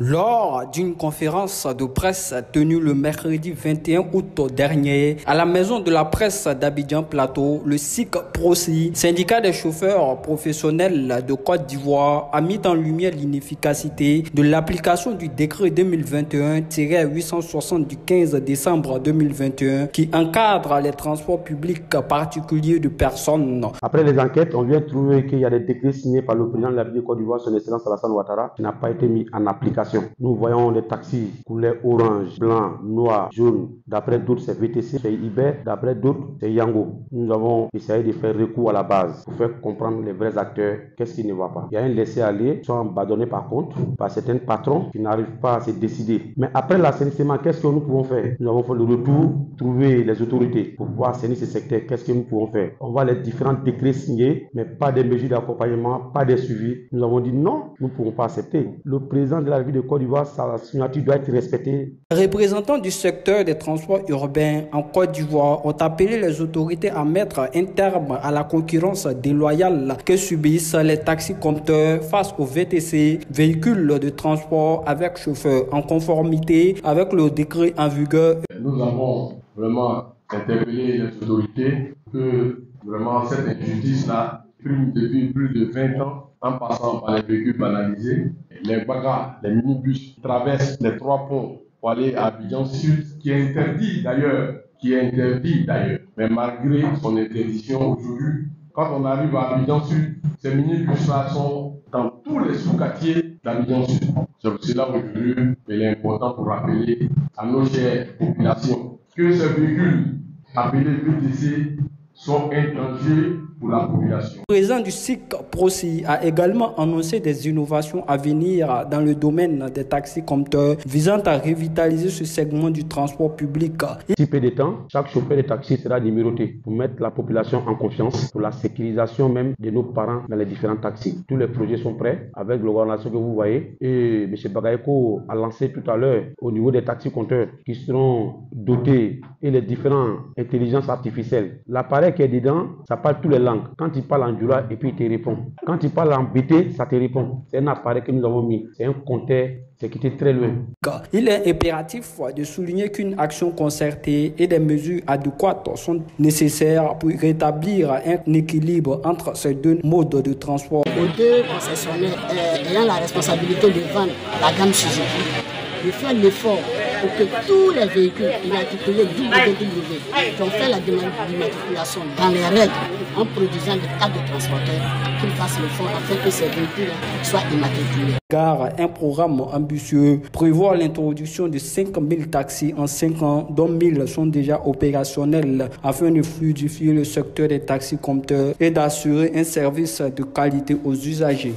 Lors d'une conférence de presse tenue le mercredi 21 août dernier à la maison de la presse d'Abidjan Plateau, le SIC PROCI, syndicat des chauffeurs professionnels de Côte d'Ivoire, a mis en lumière l'inefficacité de l'application du décret 2021-860 du 15 décembre 2021 qui encadre les transports publics particuliers de personnes. Après les enquêtes, on vient trouver qu'il y a des décrets signés par le président de la République de Côte d'Ivoire, son Excellence Alassane Ouattara, qui n'a pas été mis en application. Nous voyons des taxis couleur orange, blanc, noir, jaune. D'après d'autres, c'est VTC, c'est Iber. D'après d'autres, c'est Yango. Nous avons essayé de faire recours à la base pour faire comprendre les vrais acteurs qu'est-ce qui ne va pas. Il y a un laisser-aller, soit abandonné par contre par certains patrons qui n'arrivent pas à se décider. Mais après l'assainissement, qu'est-ce que nous pouvons faire? Nous avons fait le retour, trouver les autorités pour pouvoir assainir ce secteur. Qu'est-ce que nous pouvons faire? On voit les différents décrets signés, mais pas des mesures d'accompagnement, pas des suivis. Nous avons dit non, nous ne pouvons pas accepter. Le président de la République de Côte d'Ivoire, sa signature doit être respectée. Les représentants du secteur des transports urbains en Côte d'Ivoire ont appelé les autorités à mettre un terme à la concurrence déloyale que subissent les taxis-compteurs face aux VTC, véhicules de transport avec chauffeur, en conformité avec le décret en vigueur. Nous avons vraiment interpellé les autorités que vraiment cette injustice-là prime depuis plus de 20 ans en passant par les véhicules banalisés, les bagarres, les minibus qui traversent les 3 ponts pour aller à Abidjan Sud, qui est interdit d'ailleurs. Mais malgré son interdiction aujourd'hui, quand on arrive à Abidjan Sud, ces minibus-là sont dans tous les sous-quartiers d'Abidjan Sud. C'est pour cela aujourd'hui qu'il est important pour rappeler à nos chères populations que ces véhicules appelés VTC sont un danger pour la population. Le président du SIC PROCI a également annoncé des innovations à venir dans le domaine des taxis-compteurs visant à revitaliser ce segment du transport public. D'ici peu de temps, chaque chauffeur de taxi sera numéroté pour mettre la population en confiance, pour la sécurisation même de nos parents dans les différents taxis. Tous les projets sont prêts avec l'organisation que vous voyez. Et M. Bagayoko a lancé tout à l'heure au niveau des taxis-compteurs qui seront dotés et les différentes intelligences artificielles. L'appareil qui est dedans, ça parle toutes les langues. Quand il parle en Djoula et puis il te répond. Quand il parle en BT, ça te répond. C'est un appareil que nous avons mis. C'est un compteur, c'est qui était très loin. Il est impératif de souligner qu'une action concertée et des mesures adéquates sont nécessaires pour rétablir un équilibre entre ces deux modes de transport. Aux deux concessionnaires ayant la responsabilité de vendre la gamme Suzuki, de faire l'effort pour que tous les véhicules immatriculés WW qui ont fait la demande d'immatriculation dans les règles en produisant des cartes de transporteurs, qu'ils fassent l'effort afin que ces véhicules soient immatriculés. Car un programme ambitieux prévoit l'introduction de 5000 taxis en 5 ans, dont 1000 sont déjà opérationnels afin de fluidifier le secteur des taxis-compteurs et d'assurer un service de qualité aux usagers.